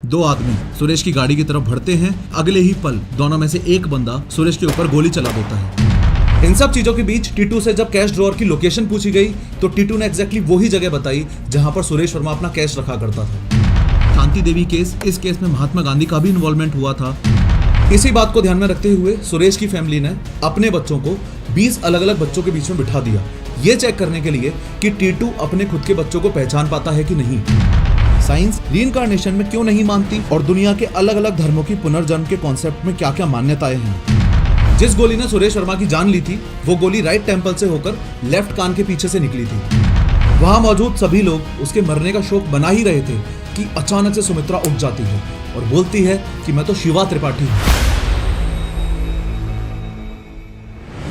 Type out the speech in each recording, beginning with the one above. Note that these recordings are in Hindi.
दो आदमी सुरेश की गाड़ी की तरफ बढ़ते हैं। अगले ही पल दोनों में से एक बंदा सुरेश के ऊपर गोली चला देता है। इन सब चीजों के बीच टीटू से जब कैश ड्रॉअर की लोकेशन पूछी गई तो टीटू ने एग्जैक्टली वही जगह बताई जहां पर सुरेश वर्मा अपना कैश रखा करता था। शांति देवी केस, इस केस में महात्मा गांधी का भी इन्वॉल्वमेंट हुआ था। इसी बात को ध्यान में रखते हुए सुरेश की फैमिली ने अपने बच्चों को 20 अलग अलग बच्चों के बीच में बिठा दिया, ये चेक करने के लिए कि टीटू अपने खुद के बच्चों को पहचान पाता है कि नहीं। साइंस रीइंकार्नेशन में क्यों नहीं मानती और दुनिया के अलग अलग धर्मों की पुनर्जन्म के कॉन्सेप्ट में क्या क्या मान्यताएं हैं। जिस गोली ने सुरेश वर्मा की जान ली थी वो गोली राइट टेम्पल से होकर लेफ्ट कान के पीछे से निकली थी। वहां मौजूद सभी लोग उसके मरने का शोक बना ही रहे थे कि अचानक से सुमित्रा उठ जाती है और बोलती है कि मैं तो शिवा त्रिपाठी हूँ।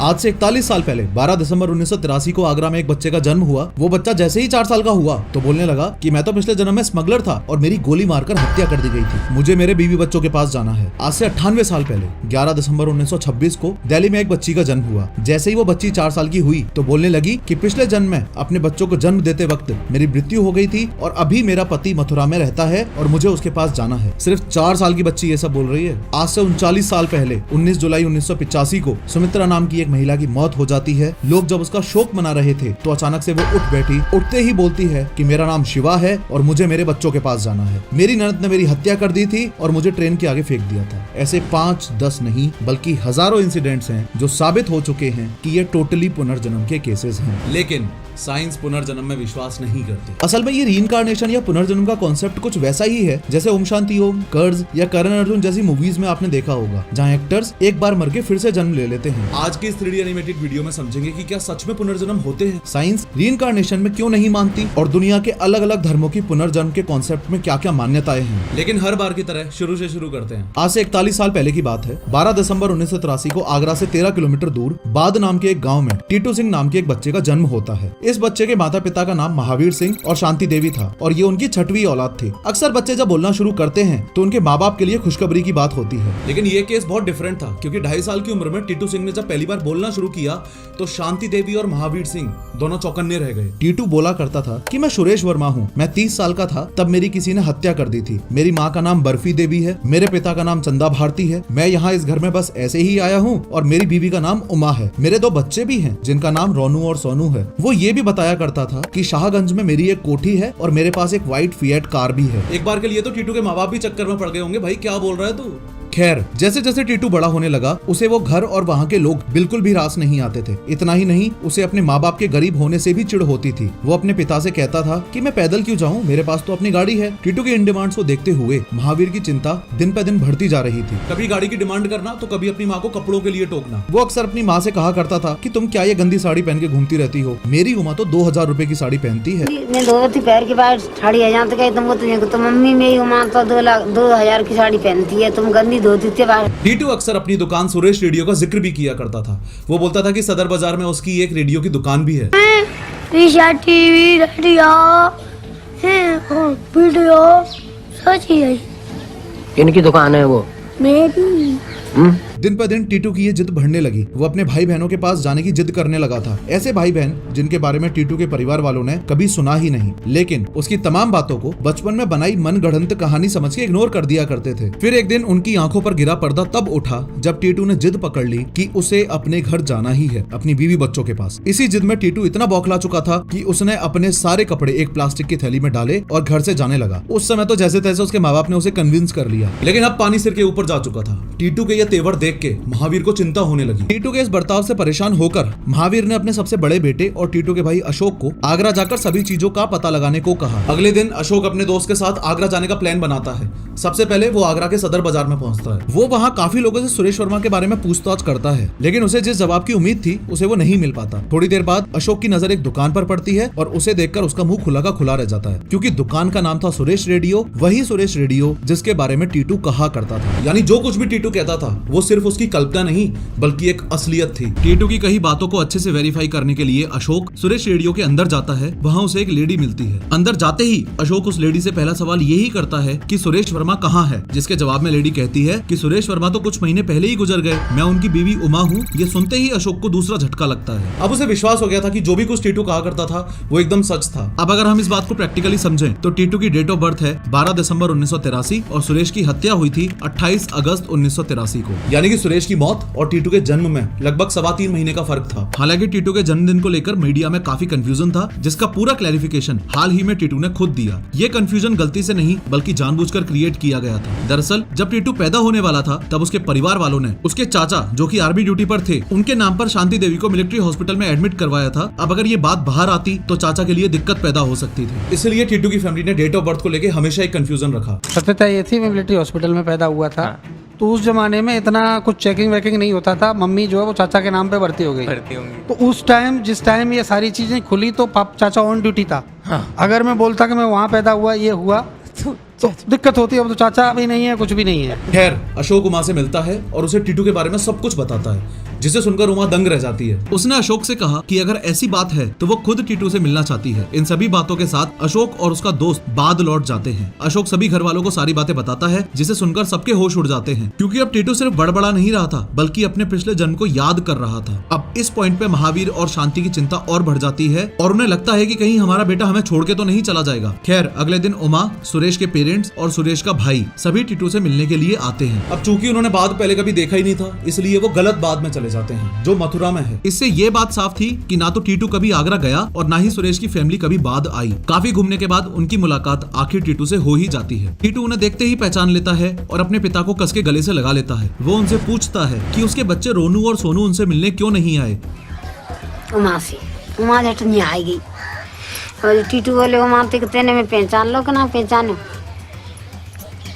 आज से 41 साल पहले 12 दिसंबर 1983 को आगरा में एक बच्चे का जन्म हुआ। वो बच्चा जैसे ही 4 साल का हुआ तो बोलने लगा कि मैं तो पिछले जन्म में स्मगलर था और मेरी गोली मारकर हत्या कर दी गई थी। मुझे मेरे बीवी बच्चों के पास जाना है। आज से 98 साल पहले 11 दिसंबर 1926 को दिल्ली में एक बच्ची का जन्म हुआ। जैसे ही वो बच्ची 4 साल की हुई तो बोलने लगी कि पिछले जन्म में अपने बच्चों को जन्म देते वक्त मेरी मृत्यु हो गई थी और अभी मेरा पति मथुरा में रहता है और मुझे उसके पास जाना है। सिर्फ 4 साल की बच्ची ये सब बोल रही है। आज से 39 साल पहले 19 जुलाई 1985 को सुमित्रा नाम की एक महिला की मौत हो जाती है। लोग जब उसका शोक मना रहे थे तो अचानक से वो उठ बैठी। उठते ही बोलती है कि मेरा नाम शिवा है और मुझे मेरे बच्चों के पास जाना है। मेरी ननद ने मेरी हत्या कर दी थी और मुझे ट्रेन के आगे फेंक दिया था। ऐसे 5-10 नहीं बल्कि हजारों इंसिडेंट्स हैं जो साबित हो चुके हैं कि ये टोटली पुनर्जन्म के केसेस हैं। लेकिन साइंस पुनर्जन्म में विश्वास नहीं करती। असल में ये रीइंकार्नेशन या पुनर्जन्म का कॉन्सेप्ट कुछ वैसा ही है जैसे ओम शांति ओम, कर्ज या करण अर्जुन जैसी मूवीज में आपने देखा होगा, जहां एक्टर्स एक बार मर के फिर से जन्म ले लेते हैं। आज की इस 3D एनिमेटेड वीडियो में समझेंगे कि क्या सच में पुनर्जन्म होते हैं, साइंस रीइंकार्नेशन में क्यों नहीं मानती और दुनिया के अलग अलग धर्मों की पुनर्जन्म के कॉन्सेप्ट में क्या क्या मान्यताएं हैं। लेकिन हर बार की तरह शुरू से शुरू करते हैं। आज से 41 साल पहले की बात है। 12 दिसंबर 1983 को आगरा से 13 किलोमीटर दूर बाद नाम के एक गाँव में टीटू सिंह नाम के एक बच्चे का जन्म होता है। इस बच्चे के माता पिता का नाम महावीर सिंह और शांति देवी था और ये उनकी 6वीं औलाद थी। अक्सर बच्चे जब बोलना शुरू करते हैं तो उनके माँ बाप के लिए खुशखबरी की बात होती है। लेकिन ये केस बहुत डिफरेंट था क्योंकि 2.5 साल की उम्र में टीटू सिंह ने जब पहली बार बोलना शुरू किया तो शांति देवी और महावीर सिंह दोनों चौकन्ने रह गए। टीटू बोला करता था कि मैं सुरेश वर्मा हूँ। मैं 30 साल का था तब मेरी किसी ने हत्या कर दी थी। मेरी माँ का नाम बर्फी देवी है, मेरे पिता का नाम चंदा भारती है। मैं यहाँ इस घर में बस ऐसे ही आया हूँ और मेरी बीवी का नाम उमा है। मेरे 2 बच्चे भी हैं जिनका नाम रोनू और सोनू है। वो ये भी बताया करता था कि शाहगंज में मेरी एक कोठी है और मेरे पास एक व्हाइट फिएट कार भी है। एक बार के लिए तो टीटू के माँ बाप भी चक्कर में पड़ गए होंगे, भाई क्या बोल रहा है तू। खैर, जैसे जैसे टीटू बड़ा होने लगा उसे वो घर और वहाँ के लोग बिल्कुल भी रास नहीं आते थे। इतना ही नहीं, उसे अपने माँ बाप के गरीब होने से भी चिढ़ होती थी। वो अपने पिता से कहता था कि मैं पैदल क्यों जाऊँ, मेरे पास तो अपनी गाड़ी है। टीटू के इन डिमांड्स को देखते हुए महावीर की चिंता दिन पे दिन बढ़ती जा रही थी। कभी गाड़ी की डिमांड करना तो कभी अपनी माँ को कपड़ों के लिए टोकना। वो अक्सर अपनी माँ से कहा करता था कि तुम क्या ये गंदी साड़ी पहन के घूमती रहती हो, मेरी उमा तो 2000 रुपए की साड़ी पहनती है। पैर के बाद साड़ी हजार तो कहते तुम मम्मी मेरी उमा तो 2000 की साड़ी पहनती है, तुम गंदी धोती थे। टीटू अक्सर अपनी दुकान सुरेश रेडियो का जिक्र भी किया करता था। वो बोलता था कि सदर बाजार में उसकी एक रेडियो की दुकान भी है। टीवी, रेडियो, वीडियो सच ही है। इनकी दुकान है वो मेरी। दिन पर दिन टीटू की ये जिद बढ़ने लगी। वो अपने भाई बहनों के पास जाने की जिद करने लगा था। ऐसे भाई बहन जिनके बारे में टीटू के परिवार वालों ने कभी सुना ही नहीं, लेकिन उसकी तमाम बातों को बचपन में बनाई मनगढ़ंत कहानी समझ के इग्नोर कर दिया करते थे। फिर एक दिन उनकी आंखों पर गिरा पर्दा तब उठा जब टीटू ने जिद पकड़ ली कि उसे अपने घर जाना ही है, अपनी बीवी बच्चों के पास। इसी जिद में टीटू इतना बौखला चुका था कि उसने अपने सारे कपड़े एक प्लास्टिक की थैली में डाले और घर से जाने लगा। उस समय तो जैसे तैसे उसके माँ बाप ने उसे कन्विंस कर लिया, लेकिन अब पानी सिर के ऊपर जा चुका था। टीटू के ये तेवर देख के महावीर को चिंता होने लगी। टीटू के इस बर्ताव से परेशान होकर महावीर ने अपने सबसे बड़े बेटे और टीटू के भाई अशोक को आगरा जाकर सभी चीजों का पता लगाने को कहा। अगले दिन अशोक अपने दोस्त के साथ आगरा जाने का प्लान बनाता है। सबसे पहले वो आगरा के सदर बाजार में पहुंचता है। वो वहाँ काफी लोगों से सुरेश वर्मा के बारे में पूछताछ करता है, लेकिन उसे जिस जवाब की उम्मीद थी उसे वो नहीं मिल पाता। थोड़ी देर बाद अशोक की नजर एक दुकान पर पड़ती है और उसे देखकर उसका मुंह खुला का खुला रह जाता है, क्योंकि दुकान का नाम था सुरेश रेडियो, वही सुरेश रेडियो जिसके बारे में टीटू कहा करता था। यानी जो कुछ भी टीटू कहता था वो सिर्फ सिर्फ उसकी कल्पना नहीं बल्कि एक असलियत थी। टीटू की कई बातों को अच्छे से वेरीफाई करने के लिए अशोक सुरेश रेडियो के अंदर जाता है। वहाँ उसे एक लेडी मिलती है। अंदर जाते ही अशोक उस लेडी से पहला सवाल यही करता है कि सुरेश वर्मा कहाँ है, जिसके जवाब में लेडी कहती है कि सुरेश वर्मा तो कुछ महीने पहले ही गुजर गए, मैं उनकी बीवी उमा हूँ। ये सुनते ही अशोक को दूसरा झटका लगता है। अब उसे विश्वास हो गया था कि जो भी कुछ टीटू कहा करता था वो एकदम सच था। अब अगर हम इस बात को प्रैक्टिकली समझें तो टीटू की डेट ऑफ बर्थ है 12 दिसंबर 1983 और सुरेश की हत्या हुई थी 28 अगस्त 1983 को। यानी कि सुरेश की मौत और टीटू के जन्म में लगभग 3.25 महीने का फर्क था। हालांकि टीटू के जन्मदिन को लेकर मीडिया में काफी कंफ्यूजन था, जिसका पूरा क्लैरिफिकेशन हाल ही में टीटू ने खुद दिया। ये कंफ्यूजन गलती से नहीं बल्कि जानबूझकर क्रिएट किया गया था। दरअसल जब टीटू पैदा होने वाला था तब उसके परिवार वालों ने उसके चाचा जो कि आर्मी ड्यूटी पर थे उनके नाम पर शांति देवी को मिलिट्री हॉस्पिटल में एडमिट करवाया था। अब अगर ये बात बाहर आती तो चाचा के लिए दिक्कत पैदा हो सकती थी, इसलिए टीटू की फैमिली ने डेट ऑफ बर्थ को लेकर हमेशा एक कंफ्यूजन रखा। सत्यता ये थी, मैं मिलिट्री हॉस्पिटल में पैदा हुआ था। तो उस जमाने में इतना कुछ चेकिंग वेकिंग नहीं होता था। मम्मी जो है वो चाचा के नाम पे भर्ती हो गई। तो उस टाइम जिस टाइम ये सारी चीजें खुली तो चाचा ऑन ड्यूटी था। अगर मैं बोलता कि मैं वहाँ पैदा हुआ ये हुआ तो दिक्कत होती है। अब तो चाचा भी नहीं है, कुछ भी नहीं है। खैर अशोक उमा से मिलता है और उसे टीटू के बारे में सब कुछ बताता है, जिसे सुनकर उमा दंग रह जाती है। उसने अशोक से कहा कि अगर ऐसी बात है तो वो खुद टीटू से मिलना चाहती है। इन सभी बातों के साथ अशोक और उसका दोस्त बाद लौट जाते हैं। अशोक सभी घर वालों को सारी बातें बताता है, जिसे सुनकर सबके होश उड़ जाते हैं, क्योंकि अब टीटू सिर्फ बड़बड़ा नहीं रहा था बल्कि अपने पिछले जन्म को याद कर रहा था। अब इस पॉइंट पे महावीर और शांति की चिंता और बढ़ जाती है और उन्हें लगता है कि कहीं हमारा बेटा हमें छोड़ के तो नहीं चला जाएगा। खैर अगले दिन उमा, सुरेश के पेरेंट्स और सुरेश का भाई सभी टीटू से मिलने के लिए आते हैं। अब चूंकि उन्होंने बाद पहले कभी देखा ही नहीं था, इसलिए वो गलत बाद में चले जाते हैं जो मथुरा में है। इससे ये बात साफ थी कि ना तो टीटू कभी आगरा गया और ना ही सुरेश की फैमिली कभी बाद आई। काफी घूमने के बाद उनकी मुलाकात आखिर टीटू से हो ही जाती है। टीटू उन्हें देखते ही पहचान लेता है और अपने पिता को कस के गले से लगा लेता है। वो उनसे पूछता है कि उसके बच्चे रोनू और सोनू उनसे मिलने क्यों नहीं आए। उमा झट नहीं आएगी और टीटू बोले उमा तो तेने में पहचान लो कि ना पहचानो।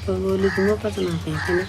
तो बोली तुम पता ना पहचानो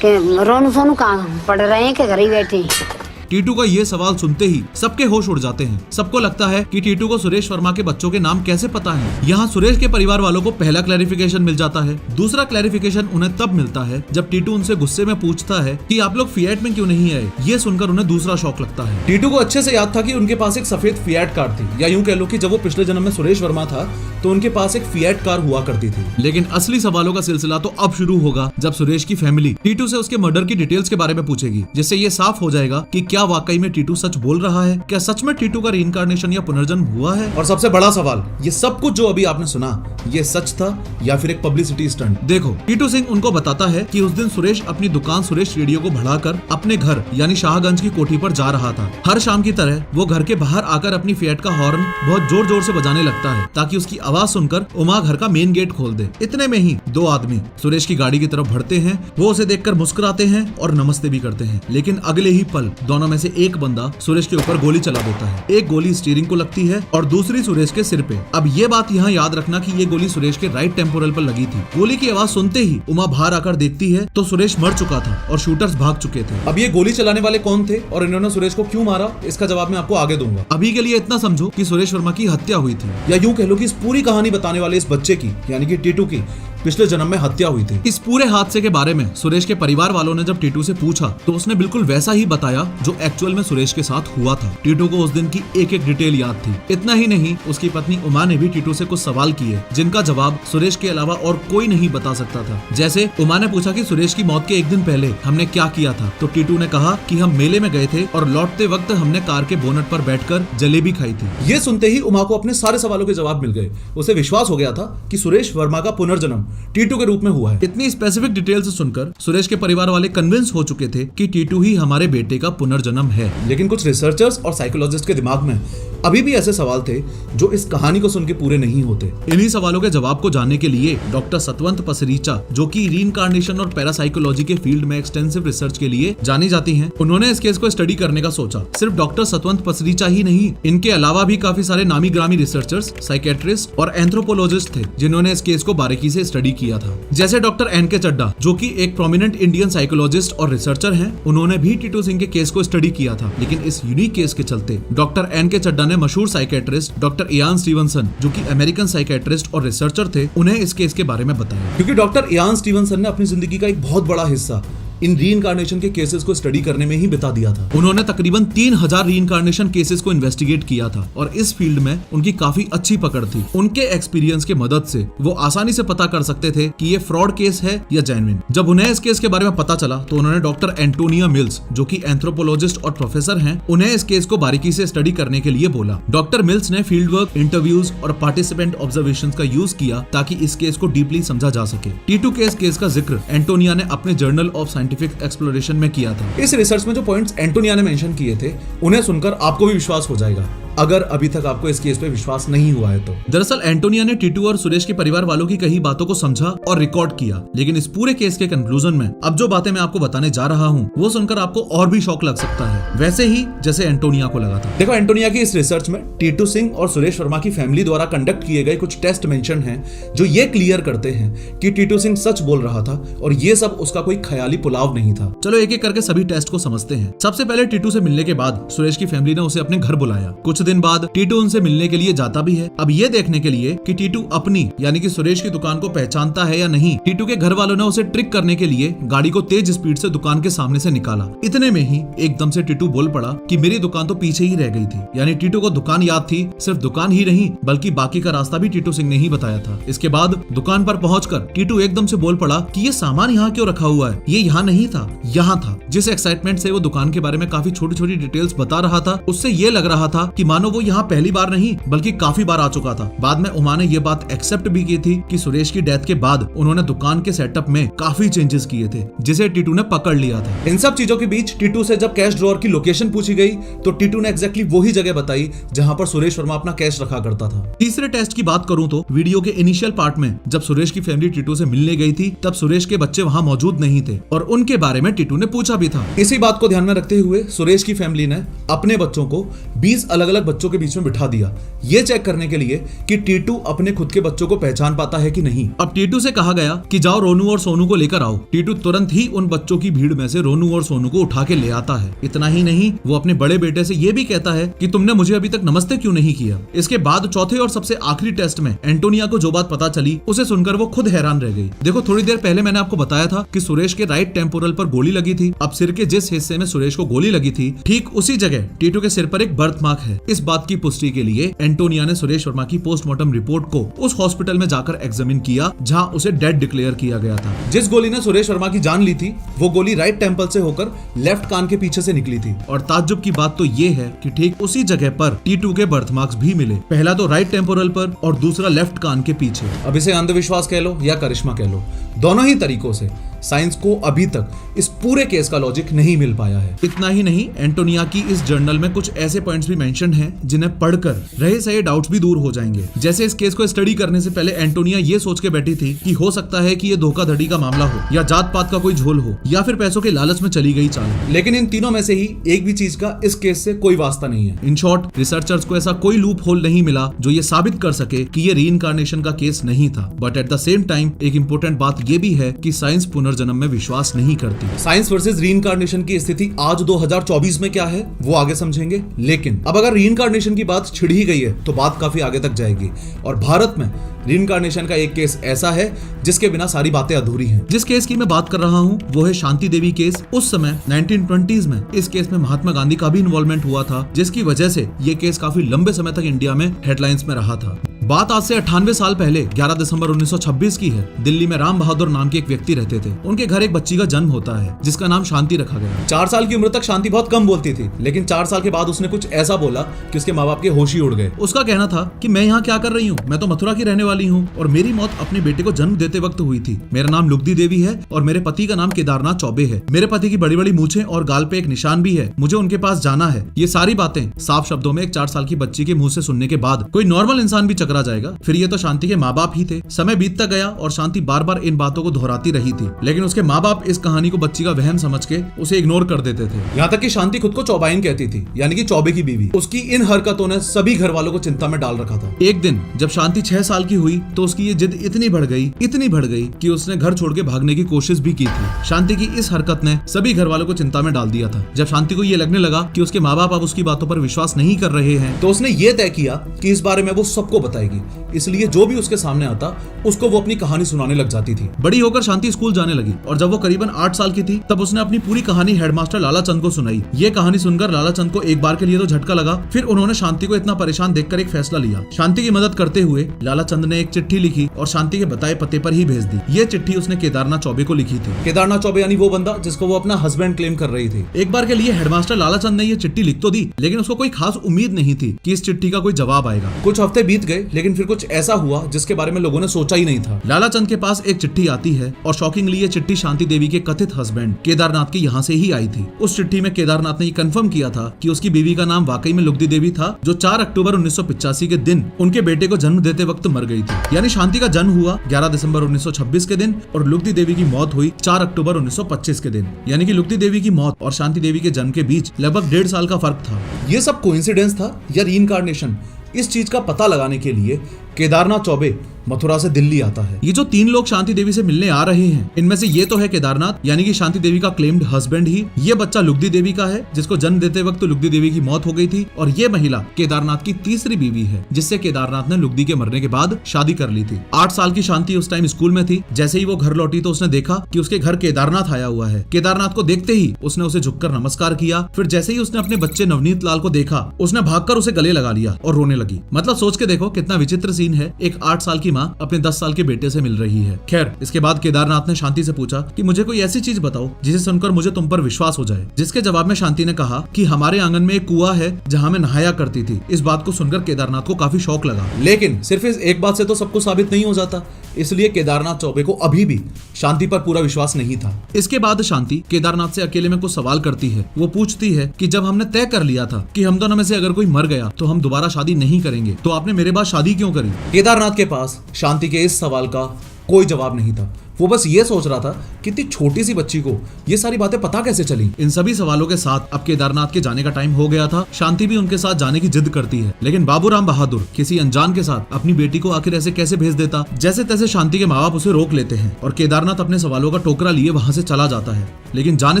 कि रोनू सोनू कहाँ पढ़ रहे हैं कि घर ही बैठे हैं। टीटू का ये सवाल सुनते ही सबके होश उड़ जाते हैं। सबको लगता है कि टीटू को सुरेश वर्मा के बच्चों के नाम कैसे पता है। यहाँ सुरेश के परिवार वालों को पहला क्लैरिफिकेशन मिल जाता है। दूसरा क्लैरिफिकेशन उन्हें तब मिलता है जब टीटू उनसे गुस्से में पूछता है कि आप लोग फिएट में क्यों नहीं आए। ये सुनकर उन्हें दूसरा शॉक लगता है। टीटू को अच्छे से याद था कि उनके पास एक सफेद फिएट कार थी, या यूं कह लो कि जब वो पिछले जन्म में सुरेश वर्मा था तो उनके पास एक फिएट कार हुआ करती थी। लेकिन असली सवालों का सिलसिला तो अब शुरू होगा जब सुरेश की फैमिली टीटू से उसके मर्डर की डिटेल्स के बारे में पूछेगी, जिससे ये साफ हो जाएगा कि क्या वाकई में टीटू सच बोल रहा है, क्या सच में टीटू का रीइंकार्नेशन या पुनर्जन्म हुआ है। और सबसे बड़ा सवाल, ये सब कुछ जो अभी आपने सुना ये सच था या फिर एक पब्लिसिटी स्टंट। देखो टीटू सिंह उनको बताता है कि उस दिन सुरेश अपनी दुकान सुरेश रेडियो को बढ़ाकर अपने घर यानी शाहगंज की कोठी पर जा रहा था। हर शाम की तरह वो घर के बाहर आकर अपनी फिएट का हॉर्न बहुत जोर जोर से बजाने लगता है ताकि उसकी आवाज सुनकर उमा घर का मेन गेट खोल दे। इतने में ही दो आदमी सुरेश की गाड़ी की तरफ बढ़ते हैं। वो उसे देखकर मुस्कुराते हैं और नमस्ते भी करते हैं, लेकिन अगले ही पल दोनों में से एक बंदा सुरेश के ऊपर गोली चला देता है। एक गोली स्टीयरिंग को लगती है और दूसरी सुरेश के सिर पे। अब ये बात यहाँ याद रखना कि ये गोली सुरेश के राइट टेम्पोरल पर लगी थी। गोली की आवाज सुनते ही उमा बाहर आकर देखती है तो सुरेश मर चुका था और शूटर्स भाग चुके थे। अब ये गोली चलाने वाले कौन थे और इन्होंने सुरेश को क्यों मारा, इसका जवाब मैं आपको आगे दूंगा। अभी के लिए इतना समझो कि सुरेश वर्मा की हत्या हुई थी, या यूं कह लो कि इस पूरी कहानी बताने वाले इस बच्चे की यानी कि टीटू की पिछले जन्म में हत्या हुई थी। इस पूरे हादसे के बारे में सुरेश के परिवार वालों ने जब टीटू से पूछा तो उसने बिल्कुल वैसा ही बताया जो एक्चुअल में सुरेश के साथ हुआ था। टीटू को उस दिन की एक एक डिटेल याद थी। इतना ही नहीं, उसकी पत्नी उमा ने भी टीटू से कुछ सवाल किए जिनका जवाब सुरेश के अलावा और कोई नहीं बता सकता था। जैसे उमा ने पूछा कि सुरेश की मौत के एक दिन पहले हमने क्या किया था, तो टीटू ने कहा कि हम मेले में गए थे और लौटते वक्त हमने कार के बोनट पर बैठकर जलेबी खाई थी। ये सुनते ही उमा को अपने सारे सवालों के जवाब मिल गए। उसे विश्वास हो गया था कि सुरेश वर्मा का पुनर्जन्म टीटू के रूप में हुआ है। इतनी स्पेसिफिक डिटेल्स सुनकर सुरेश के परिवार वाले कन्विंस हो चुके थे कि टीटू ही हमारे बेटे का पुनर्जन्म है। लेकिन कुछ रिसर्चर्स और साइकोलॉजिस्ट के दिमाग में अभी भी ऐसे सवाल थे जो इस कहानी को सुन के पूरे नहीं होते। इन्हीं सवालों के जवाब को जानने के लिए डॉक्टर सतवंत पसरीचा, जो कि रीइंकार्नेशन और पैरासाइकोलॉजी के फील्ड में एक्सटेंसिव रिसर्च के लिए जानी जाती हैं, उन्होंने इस केस को स्टडी करने का सोचा। सिर्फ डॉक्टर सतवंत पसरीचा ही नहीं, इनके अलावा भी काफी सारे नामी ग्रामी रिसर्चर्स, साइकेट्रिस्ट और एंथ्रोपोलॉजिस्ट थे जिन्होंने इस केस को बारीकी से स्टडी किया था। जैसे डॉक्टर एन.के. चड्डा, जो कि एक प्रोमिनेंट इंडियन साइकोलॉजिस्ट और रिसर्चर हैं, उन्होंने भी टीटू सिंह के केस को स्टडी किया था। लेकिन इस यूनिक केस के चलते डॉक्टर एन.के. चड्डा ने मशहूर साइकेट्रिस्ट डॉक्टर इयान स्टीवनसन, जो कि अमेरिकन साइकेट्रिस्ट और रिसर्चर थे, उन्हें इस केस के बारे में बताया। क्योंकि डॉक्टर इयान स्टीवनसन ने अपनी जिंदगी का एक बहुत बड़ा हिस्सा इन रीइंकार्नेशन के केसेस को स्टडी करने में ही बिता दिया था। उन्होंने तकरीबन 3000 रीइंकार्नेशन केसेस को इन्वेस्टिगेट किया था और इस फील्ड में उनकी काफी अच्छी पकड़ थी। उनके एक्सपीरियंस के मदद से वो आसानी से पता कर सकते थे कि ये फ्रॉड केस है या जेन्युइन। जब उन्हें इस केस के बारे में पता चला तो उन्होंने डॉक्टर एंटोनिया मिल्स, जो कि एंथ्रोपोलॉजिस्ट और प्रोफेसर हैं, उन्हें इस केस को बारीकी से स्टडी करने के लिए बोला। डॉक्टर मिल्स ने फील्ड वर्क, इंटरव्यूज और पार्टिसिपेंट ऑब्जर्वेशंस का यूज किया ताकि इस केस को डीपली समझा जा सके। T2 केस का जिक्र एंटोनिया ने अपने जर्नल ऑफ साइंटिफिक एक्सप्लोरेशन में किया था। इस रिसर्च में जो पॉइंट्स एंटोनिया ने मेंशन किए थे उन्हें सुनकर आपको भी विश्वास हो जाएगा, अगर अभी तक आपको इस केस पे विश्वास नहीं हुआ है तो। दरअसल एंटोनिया ने टीटू और सुरेश के परिवार वालों की कही बातों को समझा और रिकॉर्ड किया, लेकिन इस पूरे केस के कंक्लूजन में अब जो बातें मैं आपको बताने जा रहा हूँ वो सुनकर आपको और भी शॉक लग सकता है, वैसे ही जैसे एंटोनिया को लगा था। देखो, एंटोनिया की इस रिसर्च में टीटू सिंह और सुरेश वर्मा की फैमिली द्वारा कंडक्ट किए गए कुछ टेस्ट मेंशन हैं जो ये क्लियर करते हैं कि टीटू सिंह सच बोल रहा था और ये सब उसका कोई ख्याली पुलाव नहीं था। चलो एक एक करके सभी टेस्ट को समझते हैं। सबसे पहले टीटू से मिलने के बाद सुरेश की फैमिली ने उसे अपने घर बुलाया। कुछ दिन बाद टीटू उनसे मिलने के लिए जाता भी है, अब ये देखने के लिए कि टीटू अपनी यानी कि सुरेश की दुकान को पहचानता है या नहीं। टीटू के घर वालों ने उसे ट्रिक करने के लिए गाड़ी को तेज स्पीड से दुकान के सामने से निकाला। इतने में ही एकदम से टीटू बोल पड़ा कि मेरी दुकान तो पीछे ही रह गई थी। यानी टीटू को दुकान याद थी, सिर्फ दुकान ही नहीं बल्कि बाकी का रास्ता भी टीटू सिंह ने ही बताया था। इसके बाद दुकान पर पहुंचकर टीटू एकदम से बोल पड़ा कि ये सामान यहाँ क्यों रखा हुआ है, ये यहाँ नहीं था, यहाँ था। जिस एक्साइटमेंट से वो दुकान के बारे में काफी छोटी छोटी डिटेल्स बता रहा था, उससे ये लग रहा था कि मानो वो यहाँ पहली बार नहीं बल्कि काफी बार आ चुका था। बाद में उमा ने ये बात एक्सेप्ट भी की थी कि सुरेश की डेथ के बाद उन्होंने दुकान के सेटअप में काफी चेंजेस किए थे, जिसे टीटू ने पकड़ लिया था। इन सब चीजों के बीच टीटू से जब कैश ड्रॉअर की लोकेशन पूछी गई तो टीटू ने एग्जैक्टली वही जगह बताई जहां पर सुरेश वर्मा अपना कैश रखा करता था। तीसरे टेस्ट की बात करूं तो वीडियो के इनिशियल पार्ट में जब सुरेश की फैमिली टीटू से मिलने गई थी तब सुरेश के बच्चे वहां मौजूद नहीं थे और उनके बारे में टीटू ने पूछा भी था। इसी बात को ध्यान में रखते हुए सुरेश की फैमिली ने अपने बच्चों को 20 अलग अलग बच्चों के बीच में बिठा दिया, ये चेक करने के लिए कि टीटू अपने खुद के बच्चों को पहचान पाता है कि नहीं। अब टीटू से कहा गया कि जाओ रोनू और सोनू को लेकर आओ। टीटू तुरंत ही उन बच्चों की भीड़ में से रोनू और सोनू को उठा के ले आता है। इतना ही नहीं, वो अपने बड़े बेटे से ये भी कहता है कि तुमने मुझे अभी तक नमस्ते क्यों नहीं किया। इसके बाद चौथे और सबसे आखिरी टेस्ट में एंटोनिया को जो बात पता चली उसे सुनकर वो खुद हैरान रह गई। देखो, थोड़ी देर पहले मैंने आपको बताया था कि सुरेश के राइट टेम्पोरल पर गोली लगी थी। अब सिर के जिस हिस्से में सुरेश को गोली लगी थी ठीक उसी जगह टीटू के सिर पर एक बर्थ मार्क है। इस बात की पुष्टि के लिए एंटोनिया ने सुरेश वर्मा की पोस्टमार्टम रिपोर्ट को उस हॉस्पिटल में जाकर एग्जामिन किया जहां उसे डेड डिक्लेयर किया गया था। जिस गोली ने सुरेश वर्मा की जान ली थी वो गोली राइट टेम्पल से होकर लेफ्ट कान के पीछे से निकली थी। और ताज्जुब की बात तो ये है कि ठीक उसी जगह पर टीटू के बर्थ मार्क्स भी मिले, पहला तो राइट टेम्पोरल पर और दूसरा लेफ्ट कान के पीछे। अब इसे अंधविश्वास कह लो या करिश्मा कह लो, दोनों ही तरीकों से साइंस को अभी तक इस पूरे केस का लॉजिक नहीं मिल पाया है। इतना ही नहीं, एंटोनिया की इस जर्नल में कुछ ऐसे पॉइंट्स भी मेंशन हैं जिन्हें पढ़कर रहे सही डाउट्स भी दूर हो जाएंगे। जैसे इस केस को स्टडी करने से पहले एंटोनिया ये सोच के बैठी थी कि हो सकता है कि ये धोखाधड़ी का मामला हो या जात पात का कोई झोल हो या फिर पैसों के लालच में चली गई चाल। लेकिन इन तीनों में से ही एक भी चीज का इस केस से कोई वास्ता नहीं है। इन शॉर्ट, रिसर्चर्स को ऐसा कोई लूप होल नहीं मिला जो ये साबित कर सके कि ये रीइंकार्नेशन का केस नहीं था। But at the same time एक इंपॉर्टेंट बात ये भी है कि साइंस पुनर्जन्म में विश्वास नहीं करती। साइंस वर्सेस रीइंकार्नेशन की स्थिति आज 2024 में क्या है वो आगे समझेंगे। लेकिन अब अगर रीइंकार्नेशन की बात छिड़ ही गई है तो बात काफी आगे तक जाएगी। और भारत में रीइंकार्नेशन का एक केस ऐसा है जिसके बिना सारी बातें अधूरी हैं। जिस केस की मैं बात कर रहा हूँ वो है शांति देवी केस। उस समय 1920s में इस केस में महात्मा गांधी का भी इन्वॉल्वमेंट हुआ था, जिसकी वजह से ये केस काफी लंबे समय तक इंडिया में हेडलाइंस में रहा था। बात आज से 98 साल पहले 11 दिसंबर 1926 की है। दिल्ली में राम बहादुर नाम के एक व्यक्ति रहते थे। उनके घर एक बच्ची का जन्म होता है जिसका नाम शांति रखा गया। 4 साल की उम्र तक शांति बहुत कम बोलती थी, लेकिन 4 साल के बाद उसने कुछ ऐसा बोला कि उसके माँ बाप के होश ही उड़ गए। उसका कहना था कि मैं यहाँ क्या कर रही हूँ, मैं तो मथुरा की रहने वाली हूँ और मेरी मौत अपने बेटे को जन्म देते वक्त हुई थी। मेरा नाम लुगदी देवी है और मेरे पति का नाम केदारनाथ चौबे है। मेरे पति की बड़ी बड़ी मूछें और गाल पे एक निशान भी है। मुझे उनके पास जाना है। ये सारी बातें साफ शब्दों में एक 4 साल की बच्ची के मुंह से सुनने के बाद कोई नॉर्मल इंसान भी चकरा जाएगा। फिर ये तो शांति के माँ बाप ही थे। समय बीतता गया और शांति बार बार इन बातों को दोहराती रही थी, लेकिन उसके माँ बाप इस कहानी को बच्ची का वहम समझ के उसे इग्नोर कर देते थे। यहाँ तक कि शांति खुद को चौबाइन कहती थी, यानी कि चौबे की बीवी। उसकी इन हरकतों ने सभी घर वालों को चिंता में डाल रखा था। एक दिन जब शांति 6 साल की हुई तो उसकी ये जिद इतनी बढ़ गई कि उसने घर छोड़ के भागने की कोशिश भी की थी। शांति की इस हरकत ने सभी घर वालों को चिंता में डाल दिया था। जब शांति को ये लगने लगा कि उसके माँ बाप अब उसकी बातों पर विश्वास नहीं कर रहे हैं तो उसने ये तय किया कि इस बारे में वो सबको बताएगी। पाएगी, इसलिए जो भी उसके सामने आता उसको वो अपनी कहानी सुनाने लग जाती थी। बड़ी होकर शांति स्कूल जाने लगी और जब वो करीबन 8 साल की थी तब उसने अपनी पूरी कहानी हेडमास्टर लाला चंद को सुनाई। ये कहानी सुनकर लाला चंद को एक बार के लिए तो झटका लगा, फिर उन्होंने शांति को इतना परेशान देखकर एक फैसला लिया। शांति की मदद करते हुए लाला चंद ने एक चिट्ठी लिखी और शांति के बताए पते पर ही भेज दी। ये चिट्ठी उसने केदारनाथ चौबे को लिखी थी। केदारनाथ चौबे यानी वो बंदा जिसको वो अपना हस्बैंड क्लेम कर रही थी। एक बार के लिए हेडमास्टर लाला चंद ने ये चिट्ठी लिख तो दी, लेकिन उसको कोई खास उम्मीद नहीं थी कि इस चिट्ठी का कोई जवाब आएगा। कुछ हफ्ते बीत गए, लेकिन फिर कुछ ऐसा हुआ जिसके बारे में लोगों ने सोचा ही नहीं था। लाला चंद के पास एक चिट्ठी आती है और शॉकिंगली ये चिट्ठी शांति देवी के कथित हस्बैंड केदारनाथ के यहाँ से ही आई थी। उस चिट्ठी में केदारनाथ ने ये कंफर्म किया था कि उसकी बीवी का नाम वाकई में लुगदी देवी था, जो 4 अक्टूबर 1985 के दिन उनके बेटे को जन्म देते वक्त मर गई थी। यानी शांति का जन्म हुआ 11 दिसंबर 1926 के दिन और लुगदी देवी की मौत हुई 4 अक्टूबर 1925 के दिन। यानी कि लुगदी देवी की मौत और शांति देवी के जन्म के बीच लगभग 1.5 साल का फर्क था। ये सब कोइंसिडेंस था या रीइंकार्नेशन, इस चीज का पता लगाने के लिए केदारनाथ चौबे मथुरा से दिल्ली आता है। ये जो 3 लोग शांति देवी से मिलने आ रहे हैं, इनमें से ये तो है केदारनाथ यानी कि शांति देवी का क्लेम्ड हस्बैंड ही। ये बच्चा लुगदी देवी का है जिसको जन्म देते वक्त तो लुगदी देवी की मौत हो गई थी, और ये महिला केदारनाथ की तीसरी बीवी है जिससे केदारनाथ ने लुगदी के मरने के बाद शादी कर ली थी। 8 साल की शांति उस टाइम स्कूल में थी। जैसे ही वो घर लौटी तो उसने देखा कि उसके घर केदारनाथ आया हुआ है। केदारनाथ को देखते ही उसने उसे झुककर नमस्कार किया। फिर जैसे ही उसने अपने बच्चे नवनीत लाल को देखा, उसने भागकर उसे गले लगा लिया और रोने लगी। मतलब सोच के देखो कितना विचित्र सीन है, एक 8 साल की माँ अपने 10 साल के बेटे से मिल रही है। खैर, इसके बाद केदारनाथ ने शांति से पूछा कि मुझे कोई ऐसी चीज बताओ जिसे सुनकर मुझे तुम पर विश्वास हो जाए। जिसके जवाब में शांति ने कहा कि हमारे आंगन में एक कुआं है जहां मैं नहाया करती थी। इस बात को सुनकर केदारनाथ को काफी शौक लगा, लेकिन सिर्फ इस एक बात से तो सब कुछ साबित नहीं हो जाता, इसलिए केदारनाथ चौबे को अभी भी शांति पर पूरा विश्वास नहीं था। इसके बाद शांति केदारनाथ से अकेले में कुछ सवाल करती है। वो पूछती है कि जब हमने तय कर लिया था कि हम दोनों में से अगर कोई मर गया तो हम दोबारा शादी नहीं करेंगे, तो आपने मेरे बाद शादी क्यों करी? केदारनाथ के पास शांति के इस सवाल का कोई जवाब नहीं था। वो बस ये सोच रहा था कि इतनी छोटी सी बच्ची को ये सारी बातें पता कैसे चली। इन सभी सवालों के साथ अब केदारनाथ के जाने का टाइम हो गया था। शांति भी उनके साथ जाने की जिद करती है, लेकिन बाबूराम बहादुर किसी अनजान के साथ अपनी बेटी को आखिर ऐसे कैसे भेज देता। जैसे तैसे शांति के माँ बाप उसे रोक लेते हैं और केदारनाथ अपने सवालों का टोकरा लिए वहां से चला जाता है। लेकिन जाने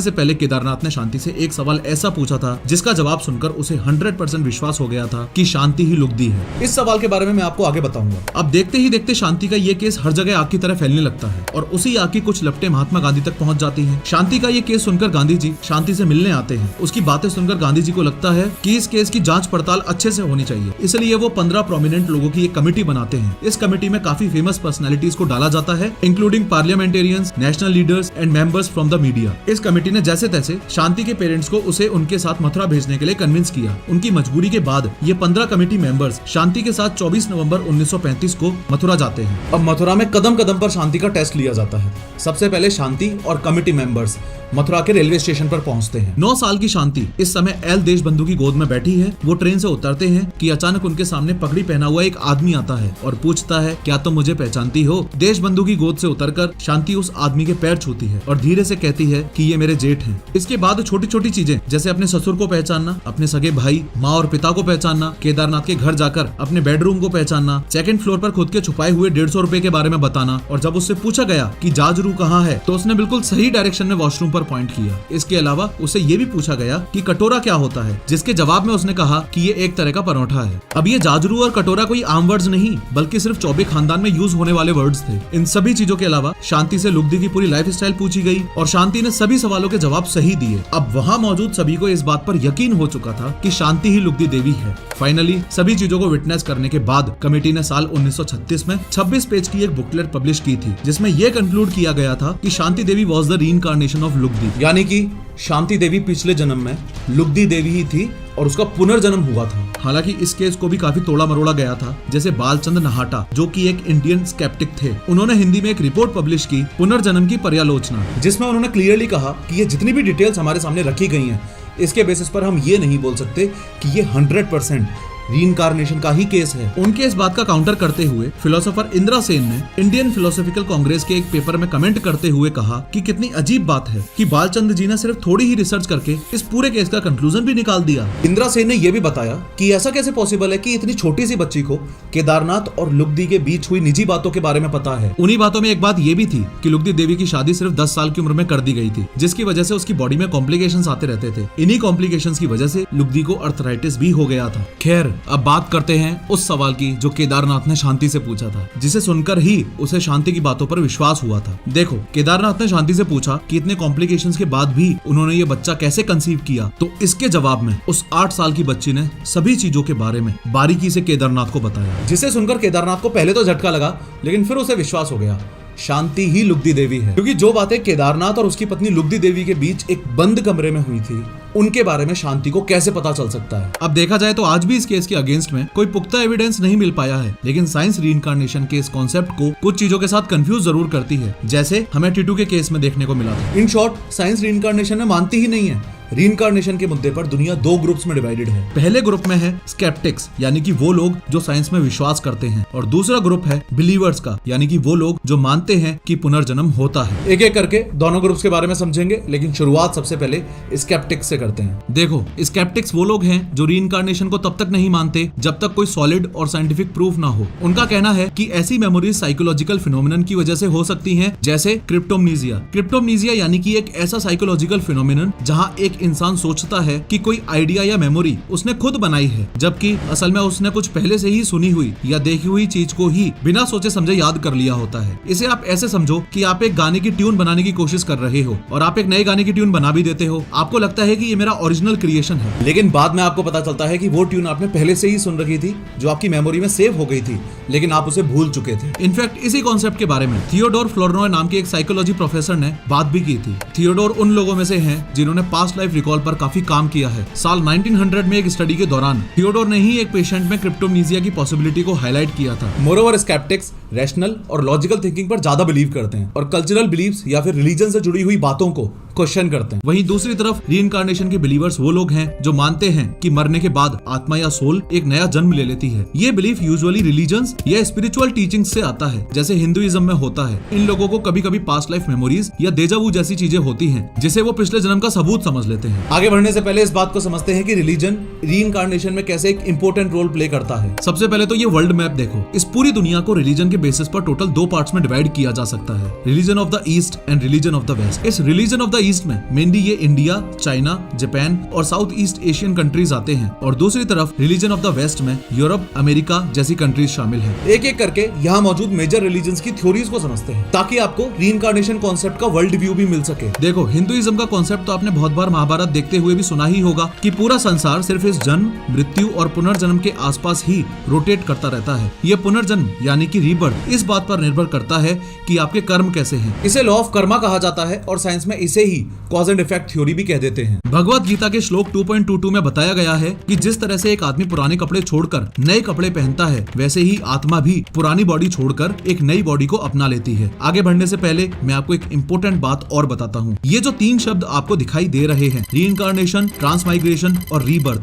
से पहले केदारनाथ ने शांति से एक सवाल ऐसा पूछा था जिसका जवाब सुनकर उसे 100% विश्वास हो गया था कि शांति ही लुगदी है। इस सवाल के बारे में मैं आपको आगे बताऊंगा। अब देखते ही देखते शांति का ये केस हर जगह आग की तरह फैलने लगता है और उसी आग की कुछ लपटें महात्मा गांधी तक पहुंच जाती हैं। शांति का ये केस सुनकर गांधी जी शांति से मिलने आते हैं। उसकी बातें सुनकर गांधी जी को लगता है कि इस केस की जांच पड़ताल अच्छे से होनी चाहिए, इसलिए वो 15 प्रोमिनेंट लोगों की एक कमेटी बनाते हैं। इस कमेटी में काफी फेमस पर्सनैलिटीज को डाला जाता है, including parliamentarians, national leaders and members from the media. इस कमेटी ने जैसे तैसे शांति के पेरेंट्स को उसे उनके साथ मथुरा भेजने के लिए कन्विंस किया। उनकी मजबूरी के बाद ये 15 कमेटी मेंबर्स शांति के साथ 24 नवंबर 1935 को मथुरा जाते हैं। अब मथुरा में कदम कदम पर शांति का टेस्ट लिया जाता है। सबसे पहले शांति और कमेटी मेंबर्स मथुरा के रेलवे स्टेशन पर पहुंचते हैं। 9 साल की शांति इस समय एल देशबंधु की गोद में बैठी है। वो ट्रेन से उतरते हैं कि अचानक उनके सामने पगड़ी पहना हुआ एक आदमी आता है और पूछता है, क्या तुम मुझे पहचानती हो? देशबंधु की गोद से उतरकर शांति उस आदमी के पैर छूती है और धीरे से कहती है कि ये मेरे जेठ हैं। इसके बाद छोटी छोटी चीजें जैसे अपने ससुर को पहचानना, अपने सगे भाई, माँ और पिता को पहचानना, केदारनाथ के घर जाकर अपने बेडरूम को पहचानना, 2nd फ्लोर पर खुद के छुपाए हुए 150 रुपए के बारे में बताना, और जब उससे पूछा गया कि जाजरू कहाँ है तो उसने बिल्कुल सही डायरेक्शन में वॉशरूम पर पॉइंट किया। इसके अलावा उसे ये भी पूछा गया कि कटोरा क्या होता है, जिसके जवाब में उसने कहा कि ये एक तरह का परोठा है। अब ये जाजरू और कटोरा कोई आम वर्ड्स नहीं बल्कि सिर्फ चौबे खानदान में यूज होने वाले वर्ड्स थे। इन सभी चीजों के अलावा शांति से लुगदी की पूरी लाइफ स्टाइल पूछी गई और शांति ने सभी सवालों के जवाब सही दिए। अब वहाँ मौजूद सभी को इस बात पर यकीन हो चुका था कि शांति ही लुगदी देवी है। फाइनली सभी चीजों को विटनेस करने के बाद कमेटी ने साल 1936 में 26 पेज की एक बुकलेट पब्लिश की थी, जिसमें यह कंक्लूड किया गया था कि Shanti Devi was the reincarnation of लुगदी, यानी कि शांति देवी पिछले जन्म में लुगदी देवी ही थी और उसका पुनर्जन्म हुआ था। हालांकि इस केस को भी काफी तोड़ा मरोड़ा गया था। जैसे बालचंद नहाटा जो कि एक इंडियन स्केप्टिक थे, उन्होंने हिंदी में एक रिपोर्ट पब्लिश की पुनर्जन्म की पर्यालोचना, जिसमें उन्होंने क्लियरली कहा कि ये जितनी भी डिटेल्स हमारे सामने रखी गई हैं, इसके बेसिस पर हम ये नहीं बोल सकते कि ये 100% रीइंकार्नेशन का ही केस है। उनके इस बात का काउंटर करते हुए फिलोसोफर इंदिरा सेन ने इंडियन फिलोसॉफिकल कांग्रेस के एक पेपर में कमेंट करते हुए कहा कि कितनी अजीब बात है कि बालचंद जी ने सिर्फ थोड़ी ही रिसर्च करके इस पूरे केस का कंक्लूजन भी निकाल दिया। इंदिरा सेन ने यह भी बताया कि ऐसा कैसे पॉसिबल है कि इतनी छोटी सी बच्ची को केदारनाथ और लुगदी के बीच हुई निजी बातों के बारे में पता है। उन्हीं बातों में एक बात यह भी थी कि लुगदी देवी की शादी सिर्फ 10 साल की उम्र में कर दी गई थी, जिसकी वजह से उसकी बॉडी में कॉम्प्लिकेशंस आते रहते थे। इन्हीं कॉम्प्लिकेशंस की वजह से लुगदी को अर्थराइटिस भी हो गया था। खैर, अब बात करते हैं उस सवाल की जो केदारनाथ ने शांति से पूछा था, जिसे सुनकर ही उसे शांति की बातों पर विश्वास हुआ था। देखो, केदारनाथ ने शांति से पूछा कि इतने कॉम्प्लिकेशंस के बाद भी उन्होंने ये बच्चा कैसे कंसीव किया, तो इसके जवाब में उस 8 साल की बच्ची ने सभी चीजों के बारे में बारीकी से केदारनाथ को बताया, जिसे सुनकर केदारनाथ को पहले तो झटका लगा, लेकिन फिर उसे विश्वास हो गया शांति ही लुगदी देवी है। क्योंकि जो बातें केदारनाथ और उसकी पत्नी लुगदी देवी के बीच एक बंद कमरे में हुई थी, उनके बारे में शांति को कैसे पता चल सकता है। अब देखा जाए तो आज भी इस केस के अगेंस्ट में कोई पुख्ता एविडेंस नहीं मिल पाया है, लेकिन साइंस रीइंकार्नेशन के इस कॉन्सेप्ट को कुछ चीजों के साथ कंफ्यूज जरूर करती है, जैसे हमें टीटू के केस में देखने को मिला था। इन शॉर्ट, साइंस रीइंकार्नेशन में मानती ही नहीं है। रीइंकार्नेशन के मुद्दे पर दुनिया 2 ग्रुप्स में डिवाइडेड है। पहले ग्रुप में है स्केप्टिक्स, यानी कि वो लोग जो साइंस में विश्वास करते हैं, और दूसरा ग्रुप है बिलीवर्स का, यानी कि वो लोग जो मानते हैं कि पुनर्जन्म होता है। एक एक करके दोनों ग्रुप्स के बारे में समझेंगे, लेकिन शुरुआत सबसे पहले स्केप्टिक्स से करते हैं। देखो, स्केप्टिक्स वो लोग हैं जो रीइंकार्नेशन को तब तक नहीं मानते जब तक कोई सॉलिड और साइंटिफिक प्रूफ ना हो। उनका कहना है कि ऐसी मेमोरीज साइकोलॉजिकल फिनोमिनन की वजह से हो सकती हैं, जैसे क्रिप्टोमनीजिया। क्रिप्टोमनीजिया यानी कि एक ऐसा साइकोलॉजिकल फिनोमिनन जहां एक इंसान सोचता है कि कोई आइडिया या मेमोरी उसने खुद बनाई है, जबकि असल में उसने कुछ पहले से ही सुनी हुई या देखी हुई चीज को ही बिना सोचे समझे याद कर लिया होता है। इसे आप ऐसे समझो कि आप एक गाने की ट्यून बनाने की कोशिश कर रहे हो और आप एक नए गाने की ट्यून बना भी देते हो। आपको लगता है कि ये मेरा ओरिजिनल क्रिएशन है, लेकिन बाद में आपको पता चलता है कि वो ट्यून आपने पहले से ही सुन रखी थी, जो आपकी मेमोरी में सेव हो गई थी, लेकिन आप उसे भूल चुके थे। इनफैक्ट इसी कॉन्सेप्ट के बारे में थियोडोर फ्लोरनॉय नाम के एक साइकोलॉजी प्रोफेसर ने बात भी की थी। थियोडोर उन लोगों में से हैं जिन्होंने पास्ट लाइफ रिकॉल पर काफी काम किया है। साल 1900 में एक स्टडी के दौरान थियोडोर ने ही एक पेशेंट में क्रिप्टोमनीजिया की पॉसिबिलिटी को हाईलाइट किया था। मोरोवर, स्केप्टिक्स रैशनल और लॉजिकल थिंकिंग पर ज्यादा बिलीव करते हैं और कल्चरल बिलीव्स या फिर रिलीजन से जुड़ी हुई बातों को क्वेश्चन करते हैं। वहीं दूसरी तरफ रीइंकार्नेशन के बिलीवर्स वो लोग हैं जो मानते हैं कि मरने के बाद आत्मा या सोल एक नया जन्म ले लेती है। ये बिलीफ यूजुअली रिलीजन्स या स्पिरिचुअल टीचिंग्स से आता है, जैसे हिंदुइज्म में होता है। इन लोगों को कभी कभी पास्ट लाइफ मेमोरीज या डेजा वू जैसी चीजें होती हैं, जिसे वो पिछले जन्म का सबूत समझ लेते हैं। आगे बढ़ने से पहले इस बात को समझते हैं कि रिलीजन रीइंकार्नेशन में कैसे एक इंपॉर्टेंट रोल प्ले करता है। सबसे पहले तो ये वर्ल्ड मैप देखो। इस पूरी दुनिया को रिलीजन के बेसिस पर टोटल 2 पार्ट्स में डिवाइड किया जा सकता है, religion of the east and religion of the west. इस रिलीजन ऑफ द ईस्ट में मेनली ये इंडिया, चाइना, जापान और साउथ ईस्ट एशियन कंट्रीज आते हैं, और दूसरी तरफ रिलीजन ऑफ द वेस्ट में यूरोप, अमेरिका जैसी कंट्रीज शामिल हैं। एक एक करके यहाँ मौजूद मेजर रिलीजन्स की थ्योरीज को समझते हैं, ताकि आपको रीइंकार्नेशन कॉन्सेप्ट का वर्ल्ड व्यू भी मिल सके। देखो, हिंदुइज्म का कॉन्सेप्ट तो आपने बहुत बार महाभारत देखते हुए भी सुना ही होगा कि पूरा संसार सिर्फ इस जन्म, मृत्यु और पुनर्जन्म के आसपास ही रोटेट करता रहता है। ये पुनर्जन्म यानी कि रीबर्थ इस बात पर निर्भर करता है कि आपके कर्म कैसे हैं। इसे लॉ ऑफ कर्मा कहा जाता है और साइंस में इसे ही कॉज एंड इफेक्ट थ्योरी भी कह देते हैं। भगवत गीता के श्लोक 2.22 में बताया गया है कि जिस तरह से एक आदमी पुराने कपड़े छोड़कर नए कपड़े पहनता है, वैसे ही आत्मा भी पुरानी बॉडी छोड़कर एक नई बॉडी को अपना लेती है। आगे बढ़ने से पहले मैं आपको एक इंपॉर्टेंट बात और बताता हूँ। ये जो 3 शब्द आपको दिखाई दे रहे हैं, रीइंकार्नेशन, ट्रांसमाइग्रेशन और रीबर्थ,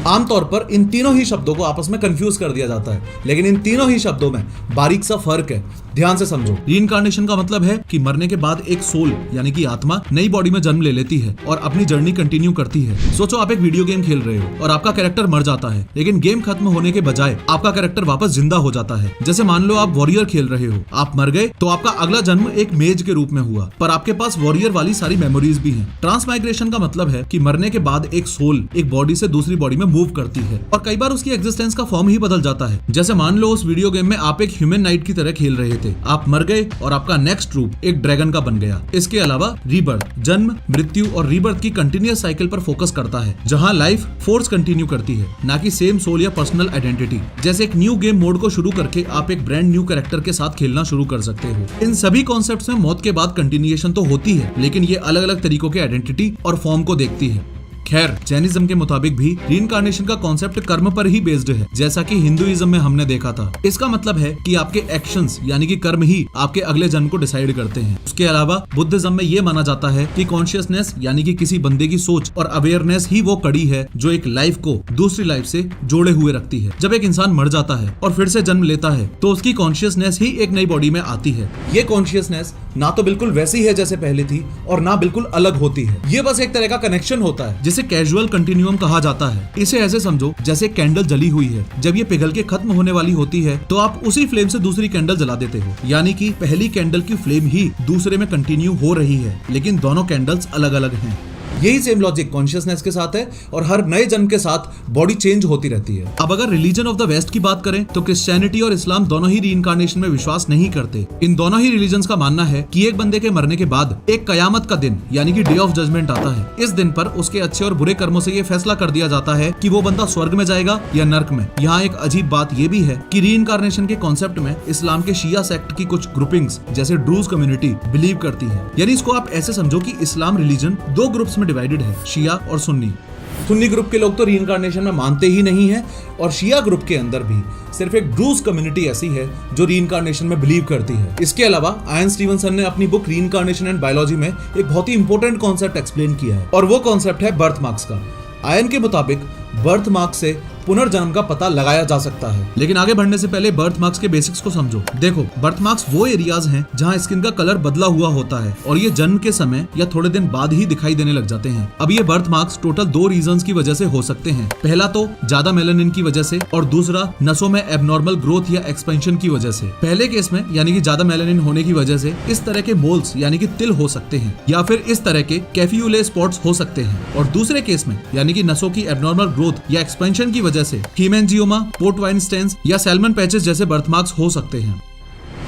आमतौर पर इन तीनों ही शब्दों को आपस में कंफ्यूज कर दिया जाता है, लेकिन इन तीनों ही शब्दों में बारीक सा फर्क है। ध्यान से समझो। रीइंकार्नेशन का मतलब है कि मरने के बाद एक सोल यानी कि आत्मा नई बॉडी में जन्म ले लेती है और अपनी जर्नी कंटिन्यू करती है। सोचो, आप एक वीडियो गेम खेल रहे हो और आपका कैरेक्टर मर जाता है, लेकिन गेम खत्म होने के बजाय आपका कैरेक्टर वापस जिंदा हो जाता है। जैसे मान लो आप वॉरियर खेल रहे हो, आप मर गए तो आपका अगला जन्म एक मेज के रूप में हुआ, पर आपके पास वॉरियर वाली सारी मेमोरीज भी हैं। ट्रांसमाइग्रेशन का मतलब है कि मरने के बाद एक सोल एक बॉडी से दूसरी बॉडी में मूव करती है और कई बार उसकी एग्जिस्टेंस का फॉर्म ही बदल जाता है। जैसे मान लो उस वीडियो गेम में आप एक ह्यूमन नाइट की तरह खेल रहे थे, आप मर गए और आपका नेक्स्ट रूप एक ड्रैगन का बन गया। इसके अलावा रीबर्थ जन्म, मृत्यु और रीबर्थ की कंटिन्यूअस साइकिल पर फोकस करता है, जहां लाइफ फोर्स कंटिन्यू करती है, ना कि सेम सोल या पर्सनल आइडेंटिटी। जैसे एक न्यू गेम मोड को शुरू करके आप एक ब्रांड न्यू कैरेक्टर के साथ खेलना शुरू कर सकते हो। इन सभी कॉन्सेप्ट्स में मौत के बाद कंटिन्यूएशन तो होती है, लेकिन ये अलग अलग तरीकों के आइडेंटिटी और फॉर्म को देखती है। खैर, जैनिज्म के मुताबिक भी रीइंकार्नेशन का कॉन्सेप्ट कर्म पर ही बेस्ड है, जैसा कि हिंदुइज्म में हमने देखा था। इसका मतलब है कि आपके एक्शंस यानी कि कर्म ही आपके अगले जन्म को डिसाइड करते हैं। उसके अलावा बुद्धिज्म में ये माना जाता है कि कॉन्शियसनेस यानी कि किसी बंदे की सोच और अवेयरनेस ही वो कड़ी है जो एक लाइफ को दूसरी लाइफ से जोड़े हुए रखती है। जब एक इंसान मर जाता है और फिर से जन्म लेता है तो उसकी कॉन्शियसनेस ही एक नई बॉडी में आती है। ये कॉन्शियसनेस ना तो बिल्कुल वैसी है जैसे पहले थी और ना बिल्कुल अलग होती है। ये बस एक तरह का कनेक्शन होता है जिसे कैजुअल कंटिन्यूअम कहा जाता है। इसे ऐसे समझो जैसे कैंडल जली हुई है, जब ये पिघल के खत्म होने वाली होती है तो आप उसी फ्लेम से दूसरी कैंडल जला देते हो, यानी कि पहली कैंडल की फ्लेम ही दूसरे में कंटिन्यू हो रही है, लेकिन दोनों कैंडल्स अलग अलग हैं। यही सेम लॉजिक कॉन्शियसनेस के साथ है और हर नए जन्म के साथ बॉडी चेंज होती रहती है। अब अगर रिलीजन ऑफ द वेस्ट की बात करें तो क्रिश्चियनिटी और इस्लाम दोनों ही रीइंकार्नेशन में विश्वास नहीं करते। इन दोनों ही रिलीजन्स का मानना है कि एक बंदे के मरने के बाद एक कयामत का दिन यानी कि डे ऑफ जजमेंट आता है। इस दिन पर उसके अच्छे और बुरे कर्मों से ये फैसला कर दिया जाता है कि वो बंदा स्वर्ग में जाएगा या नर्क में। यहाँ एक अजीब बात ये भी है कि रीइंकार्नेशन के कॉन्सेप्ट में इस्लाम के शिया सेक्ट की कुछ ग्रुपिंग्स जैसे ड्रूज कम्युनिटी बिलीव करती है। यानी इसको आप ऐसे समझो कि इस्लाम रिलीजन दो ग्रुप्स में डिवाइडेड है, शिया और सुन्नी। सुन्नी ग्रुप के लोग तो रीइंकार्नेशन में मानते ही नहीं है और शिया ग्रुप के अंदर भी सिर्फ एक ड्रूज कम्युनिटी ऐसी है जो रीइंकार्नेशन में बिलीव करती है। इसके अलावा आयन स्टीवनसन ने अपनी बुक रीइंकार्नेशन एंड बायोलॉजी में एक बहुत ही इंपॉर्टेंट कॉन्सेप्ट एक्सप्लेन किया है और वो कॉन्सेप्ट है बर्थ मार्क्स का। आयन के मुताबिक बर्थ मार्क्स से पुनर्जन्म का पता लगाया जा सकता है। लेकिन आगे बढ़ने से पहले बर्थ मार्क्स के बेसिक्स को समझो। देखो, बर्थ मार्क्स वो एरियाज हैं जहां स्किन का कलर बदला हुआ होता है और ये जन्म के समय या थोड़े दिन बाद ही दिखाई देने लग जाते हैं। अब ये बर्थ मार्क्स टोटल दो रीजंस की वजह से हो सकते हैं। पहला तो ज्यादा मेलानिन की वजह से और दूसरा नसों में एबनॉर्मल ग्रोथ या एक्सपेंशन की वजह से। पहले केस में यानी कि ज्यादा मेलानिन होने की वजह से इस तरह के मोल्स यानी कि तिल हो सकते हैं या फिर इस तरह के कैफियूले स्पॉट्स हो सकते हैं और दूसरे केस में यानी कि नसों की एबनॉर्मल ग्रोथ या एक्सपेंशन की वजह से हीमेंजियोमा, पोर्ट वाइन स्टेन्स या सैल्मन पैचेस जैसे बर्थमार्क्स हो सकते हैं।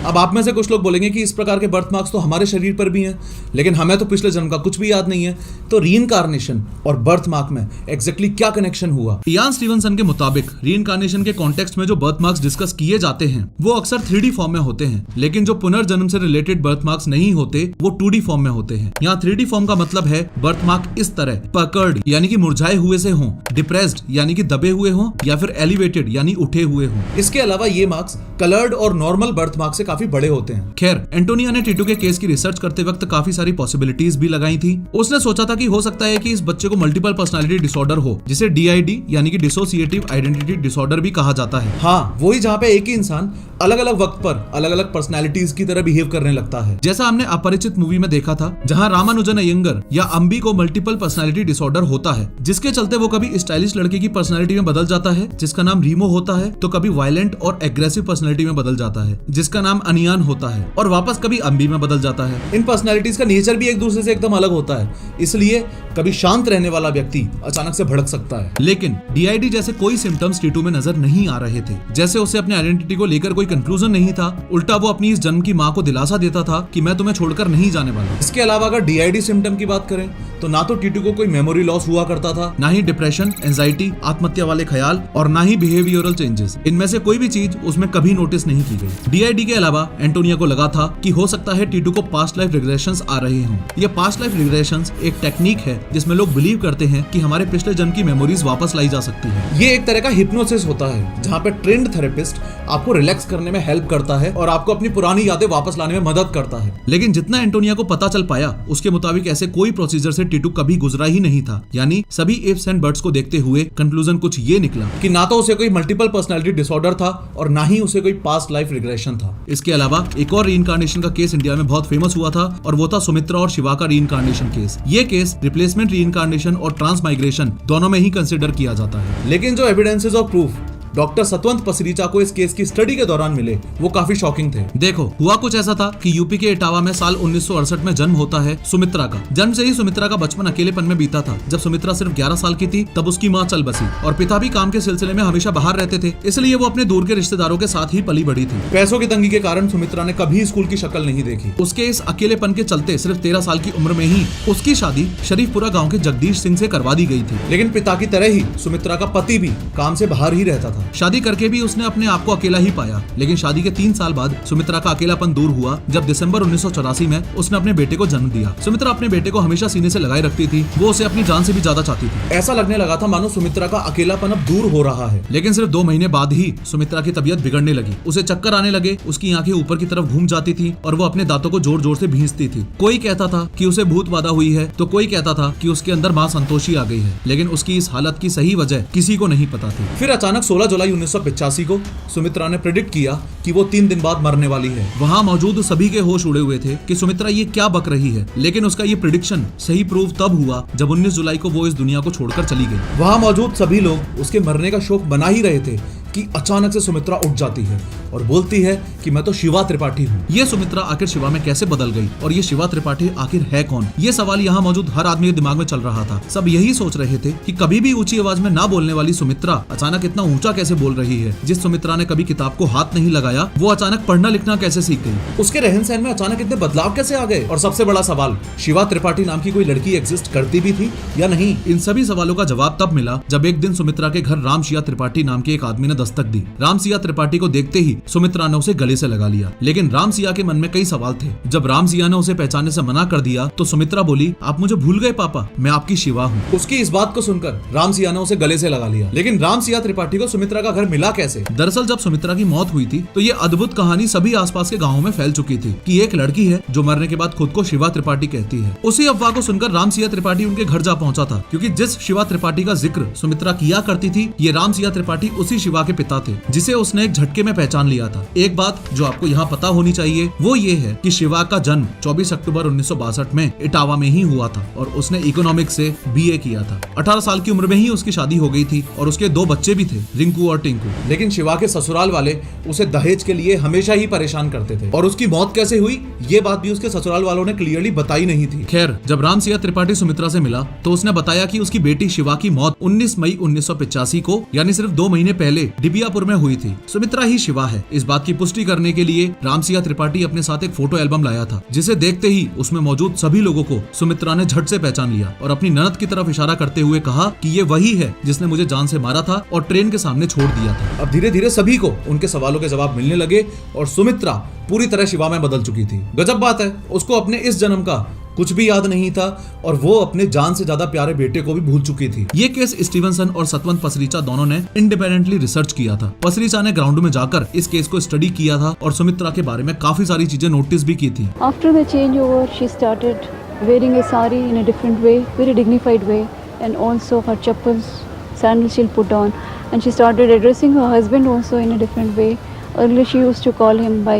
अब आप में से कुछ लोग बोलेंगे कि इस प्रकार के बर्थमार्क्स तो हमारे शरीर पर भी हैं, लेकिन हमें तो पिछले जन्म का कुछ भी याद नहीं है। तो रीइंकार्नेशन और बर्थमार्क में एग्जैक्टली क्या कनेक्शन हुआ? इयान स्टीवनसन के मुताबिक रीइंकार्नेशन के कॉन्टेक्स्ट में जो बर्थमार्क्स डिस्कस किए जाते हैं वो अक्सर 3D फॉर्म में होते हैं, लेकिन जो पुनर्जन्म से रिलेटेड बर्थमार्क्स नहीं होते वो 2D फॉर्म में होते हैं। यहाँ 3D फॉर्म का मतलब है बर्थमार्क इस तरह पकर्ड यानी कि मुरझाए हुए से हों, डिप्रेस्ड यानी कि दबे हुए हों या फिर एलिवेटेड यानी उठे हुए हों। इसके अलावा ये मार्क्स कलर्ड और नॉर्मल बर्थमार्क से काफी बड़े होते हैं। खैर, एंटोनिया ने टीटू के केस की रिसर्च करते वक्त काफी सारी पॉसिबिलिटीज भी लगाई थी। उसने सोचा था कि हो सकता है कि इस बच्चे को मल्टीपल पर्सनालिटी डिसऑर्डर हो, जिसे DID यानी कि डिसोसिएटिव आइडेंटिटी डिसऑर्डर भी कहा जाता है। हाँ, वही जहाँ पे एक ही इंसान अलग अलग वक्त पर अलग अलग पर्सनालिटीज की तरह बिहेव करने लगता है, जैसा हमने अपरिचित मूवी में देखा था, जहाँ रामानुजन अयंगर या अम्बी को मल्टीपल पर्सनालिटी डिसऑर्डर होता है, जिसके चलते वो कभी स्टाइलिश लड़के की पर्सनालिटी में बदल जाता है जिसका नाम रीमो होता है, तो कभी वायलेंट और एग्रेसिव पर्सनालिटी में बदल जाता है जिसका नाम अनियान होता है, और वापस कभी अम्बी में बदल जाता है। इन पर्सनालिटीज का नेचर भी एक दूसरे से एकदम अलग होता है, इसलिए कभी शांत रहने वाला व्यक्ति अचानक से भड़क सकता है। लेकिन DID जैसे कोई सिम्टम्स टीटू में नजर नहीं आ रहे थे, जैसे उसे अपने आइडेंटिटी को लेकर कोई कंक्लूजन नहीं था। उल्टा वो अपनी इस जन्म की माँ को दिलासा देता था कि मैं तुम्हें छोड़कर नहीं जाने वाला। इसके अलावा अगर DID सिम्टम की बात करें तो ना तो टीटू को कोई मेमोरी लॉस हुआ करता था, ना ही डिप्रेशन, एंजाइटी, आत्महत्या वाले ख्याल और ना ही बिहेवियरल चेंजेस। इनमें से कोई भी चीज उसमें कभी नोटिस नहीं की गई। DID के अलावा एंटोनिया को लगा था कि हो सकता है टीटू को पास्ट लाइफ रिग्रेशंस आ रहे हों। ये पास्ट लाइफ रिग्रेशंस एक टेक्निक है जिसमें लोग बिलीव करते हैं कि हमारे पिछले जन्म की मेमोरीज वापस लाई जा सकती है। ये एक तरह का हिप्नोसिस होता है जहाँ पे ट्रेंड थेरेपिस्ट आपको रिलैक्स करने में हेल्प करता है और आपको अपनी पुरानी यादें वापस लाने में मदद करता है। लेकिन जितना एंटोनिया को पता चल पाया उसके मुताबिक ऐसे कोई प्रोसीजर से टीटू कभी गुजरा ही नहीं था। यानी सभी इफ्स एंड बट्स को देखते हुए कंक्लूजन कुछ ये निकला कि ना तो उसे कोई मल्टीपल पर्सनालिटी डिसऑर्डर था और ना ही उसे कोई पास्ट लाइफ रिग्रेशन था। इसके अलावा एक और रीइंकार्नेशन का केस इंडिया में बहुत फेमस हुआ था और वो था सुमित्रा और शिवा का रीइंकार्नेशन केस। ये केस रिप्लेसमेंट रीइंकार्नेशन और ट्रांसमाइग्रेशन दोनों में ही कंसिडर किया जाता है। लेकिन जो evidences of proof doctor Satwant Pasricha को इस केस की स्टडी के दौरान मिले वो काफी शॉकिंग थे। देखो, हुआ कुछ ऐसा था कि यूपी के इटावा में साल 1968 में जन्म होता है सुमित्रा का। जन्म से ही सुमित्रा का बचपन अकेलेपन में बीता था। जब सुमित्रा सिर्फ 11 साल की थी तब उसकी माँ चल बसी और पिता भी काम के सिलसिले में हमेशा बाहर रहते थे, इसलिए वो अपने दूर के रिश्तेदारों के साथ ही पली बढ़ी थी। पैसों की तंगी के कारण सुमित्रा ने कभी स्कूल की शक्ल नहीं देखी। उसके इस अकेलेपन के चलते सिर्फ 13 साल की उम्र में ही उसकी शादी शरीफपुरा गाँव के जगदीश सिंह से करवा दी गई थी। लेकिन पिता की तरह ही सुमित्रा का पति भी काम से बाहर ही रहता था। शादी करके भी उसने अपने आप को अकेला ही पाया। लेकिन शादी के 3 साल बाद सुमित्रा का अकेलापन दूर हुआ जब दिसंबर 1984 में उसने अपने बेटे को जन्म दिया। सुमित्रा अपने बेटे को हमेशा सीने से लगाए रखती थी, वो उसे अपनी जान से भी ज्यादा चाहती थी। ऐसा लगने लगा था मानो सुमित्रा का अकेलापन अब दूर हो रहा है। लेकिन सिर्फ 2 महीने बाद ही सुमित्रा की तबीयत बिगड़ने लगी। उसे चक्कर आने लगे, उसकी आंखें ऊपर की तरफ घूम जाती थी और वो अपने दांतों को जोर जोर से भींचती थी। कोई कहता था कि उसे भूत बाधा हुई है तो कोई कहता था कि उसके अंदर मां संतोषी आ गई है। लेकिन उसकी इस हालत की सही वजह किसी को नहीं पता थी। फिर अचानक 16 जुलाई 1985 को सुमित्रा ने प्रेडिक्ट किया कि वो 3 दिन बाद मरने वाली है। वहाँ मौजूद सभी के होश उड़े हुए थे कि सुमित्रा ये क्या बक रही है। लेकिन उसका ये प्रेडिक्शन सही प्रूव तब हुआ जब 19 जुलाई को वो इस दुनिया को छोड़कर चली गई। वहाँ मौजूद सभी लोग उसके मरने का शोक मना ही रहे थे, कि अचानक से सुमित्रा उठ जाती है और बोलती है कि मैं तो शिवा त्रिपाठी हूँ। ये सुमित्रा आखिर शिवा में कैसे बदल गई और ये शिवा त्रिपाठी आखिर है कौन? ये सवाल यहाँ मौजूद हर आदमी के दिमाग में चल रहा था। सब यही सोच रहे थे कि कभी भी ऊंची आवाज में ना बोलने वाली सुमित्रा अचानक इतना ऊंचा कैसे बोल रही है। जिस सुमित्रा ने कभी किताब को हाथ नहीं लगाया वो अचानक पढ़ना लिखना कैसे सीख गई? उसके रहन सहन में अचानक इतने बदलाव कैसे आ गए? और सबसे बड़ा सवाल, शिवा त्रिपाठी नाम की कोई लड़की एग्जिस्ट करती भी थी या नहीं? इन सभी सवालों का जवाब तब मिला जब एक दिन सुमित्रा के घर रामसिया त्रिपाठी नाम के एक आदमी ने दस्तक दी। रामसिया त्रिपाठी को देखते ही सुमित्रा ने उसे गले से लगा लिया, लेकिन रामसिया के मन में कई सवाल थे। जब रामसिया ने उसे पहचानने से मना कर दिया तो सुमित्रा बोली, आप मुझे भूल गए पापा, मैं आपकी शिवा हूँ। उसकी इस बात को सुनकर रामसिया ने उसे गले से लगा लिया, लेकिन रामसिया त्रिपाठी को सुमित्रा का घर मिला कैसे? दरअसल जब सुमित्रा की मौत हुई थी तो ये अद्भुत कहानी सभी आसपास के गाँवों में फैल चुकी थी कि एक लड़की है जो मरने के बाद खुद को शिवा त्रिपाठी कहती है। उसी अफवाह को सुनकर रामसिया त्रिपाठी उनके घर जा पहुंचा था, क्योंकि जिस शिवा त्रिपाठी का जिक्र सुमित्रा किया करती थी ये रामसिया त्रिपाठी उसी शिवा के पिता थे जिसे उसने एक झटके में पहचान लिया था। एक बात जो आपको यहाँ पता होनी चाहिए वो ये है कि शिवा का जन्म 24 अक्टूबर 1962 में इटावा में ही हुआ था और उसने इकोनॉमिक्स से BA किया था। 18 साल की उम्र में ही उसकी शादी हो गई थी और उसके 2 बच्चे भी थे, रिंकू और टिंकू। लेकिन शिवा के ससुराल वाले उसे दहेज के लिए हमेशा ही परेशान करते थे और उसकी मौत कैसे हुई ये बात भी उसके ससुराल वालों ने क्लियरली बताई नहीं थी। खैर, जब रामसिया त्रिपाठी सुमित्रा से मिला तो उसने बताया कि उसकी बेटी शिवा की मौत 19 मई 1985 को यानी सिर्फ 2 महीने पहले डिबियापुर में हुई थी। सुमित्रा ही शिवा है। इस बात की पुष्टि करने के लिए रामसिया त्रिपाठी अपने साथ एक फोटो एल्बम लाया था, जिसे देखते ही उसमें मौजूद सभी लोगों को सुमित्रा ने झट से पहचान लिया और अपनी ननद की तरफ इशारा करते हुए कहा कि ये वही है जिसने मुझे जान से मारा था और ट्रेन के सामने छोड़ दिया था। अब धीरे धीरे सभी को उनके सवालों के जवाब मिलने लगे और सुमित्रा पूरी तरह शिवा में बदल चुकी थी। गजब बात है, उसको अपने इस जन्म का कुछ भी याद नहीं था और वो अपने जान से ज्यादा प्यारे बेटे को भी भूल चुकी थी। ये केस स्टीवनसन और सतवंत पसरीचा दोनों ने इंडिपेंडेंटली रिसर्च किया था। पसरीचा ने ग्राउंड में जाकर इस केस को स्टडी किया था और सुमित्रा के बारे में काफी सारी चीजें नोटिस भी की थी। After the changeover, she started wearing a sari in a different way, very dignified way, and also her chappals, sandals she'll put on, and she started addressing her husband also in a different way. Earlier she used to call him by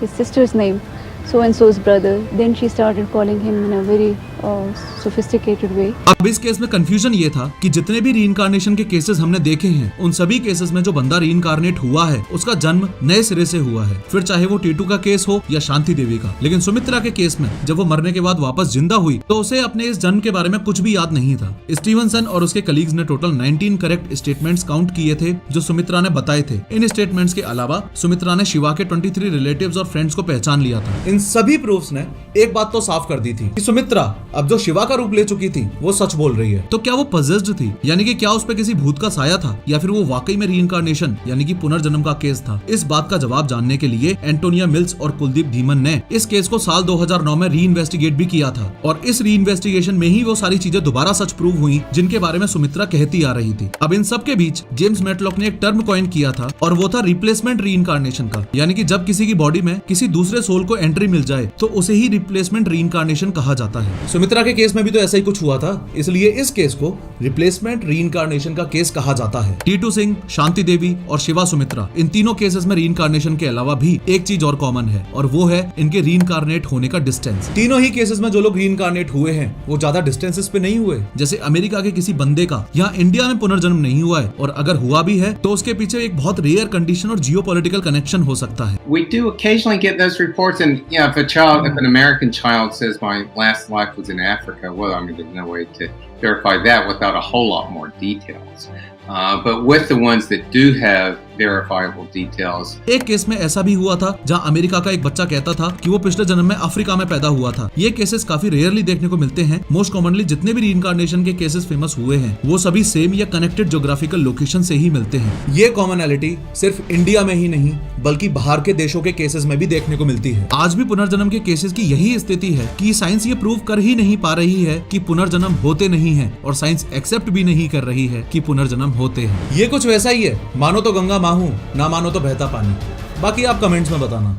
his sister's name, so and so's brother. Then she started calling him in a very sophisticated way. अब इस केस में कंफ्यूजन ये था कि जितने भी रीइंकार्नेशन के केसेस हमने देखे हैं उन सभी केसेस में जो बंदा रीइंकार्नेट हुआ है उसका जन्म नए सिरे से हुआ है, फिर चाहे वो टीटू का केस हो या शांति देवी का। लेकिन सुमित्रा के केस में जब वो मरने के बाद वापस जिंदा हुई तो उसे अपने इस जन्म के बारे में कुछ भी याद नहीं था। स्टीवनसन और उसके कलीग्स ने टोटल 19 करेक्ट स्टेटमेंट्स काउंट किए थे जो सुमित्रा ने बताए थे। इन स्टेटमेंट्स के अलावा सुमित्रा ने शिवा के 23 रिलेटिव्स और फ्रेंड्स को पहचान लिया था। इन सभी प्रूफ्स ने एक बात तो साफ कर दी थी कि सुमित्रा अब जो शिवा का रूप ले चुकी थी वो सच बोल रही है। तो क्या वो पजेस्ड थी, यानी कि क्या उस पे किसी भूत का साया था, या फिर वो वाकई में रीइंकार्नेशन यानी कि पुनर्जन्म का केस था? इस बात का जवाब जानने के लिए एंटोनिया मिल्स और कुलदीप धीमन ने इस केस को साल 2009 में रीइन्वेस्टिगेट भी किया था और इस रीइन्वेस्टिगेशन में ही वो सारी चीजें दोबारा सच प्रूव हुई जिनके बारे में सुमित्रा कहती आ रही थी। अब इन सब के बीच जेम्स मैटलॉक ने एक टर्म कॉइन किया था और वो था रिप्लेसमेंट रीइंकार्नेशन का, यानी कि जब किसी की बॉडी में किसी दूसरे सोल को एंट्री मिल जाए तो उसे ही रिप्लेसमेंट रीइंकार्नेशन कहा जाता है। सुमित्रा के केस में भी तो ऐसा ही कुछ हुआ था, इसलिए इस केस को रिप्लेसमेंट रीइंकार्नेशन का केस कहा जाता है। टीटू सिंह, शांति देवी और शिवा सुमित्रा, इन तीनों केसेस में रीइंकार्नेशन के अलावा भी एक चीज और कॉमन है और वो है इनके रीइंकार्नेट होने का डिस्टेंस। तीनों ही केसेस में जो लोग रीइंकार्नेट हुए हैं वो ज्यादा डिस्टेंसेस पे नहीं हुए। जैसे अमेरिका के किसी बंदे का यहाँ इंडिया में पुनर्जन्म नहीं हुआ है, और अगर हुआ भी है तो उसके पीछे एक बहुत रेयर कंडीशन और जियोपॉलिटिकल कनेक्शन हो सकता है। We do occasionally get those reports, and if an American child says my last life was in Africa, well, I mean, there's no way to verify that without a whole lot more details. But with the ones that do have verifiable details. एक केस में ऐसा भी हुआ था जहां अमेरिका का एक बच्चा कहता था कि वो पिछले जन्म में अफ्रीका में पैदा हुआ था। ये केसेस काफी रेयरली देखने को मिलते हैं। मोस्ट कॉमनली जितने भी रीइंकार्नेशन के केसेस फेमस हुए हैं वो सभी सेम या कनेक्टेड ज्योग्राफिकल लोकेशन से ही मिलते हैं। ये कॉमनैलिटी सिर्फ इंडिया में ही नहीं बल्कि बाहर के देशों के केसेस में भी देखने को मिलती है। आज भी पुनर्जन्म के केसेस की यही स्थिति है कि साइंस ये प्रूव कर ही नहीं पा रही है कि पुनर्जन्म होते नहीं है, और साइंस एक्सेप्ट भी नहीं कर रही है कि पुनर्जन्म होते हैं। ये कुछ वैसा ही है, मानो तो गंगा माहू, ना मानो तो बहता पानी। बाकी आप कमेंट्स में बताना।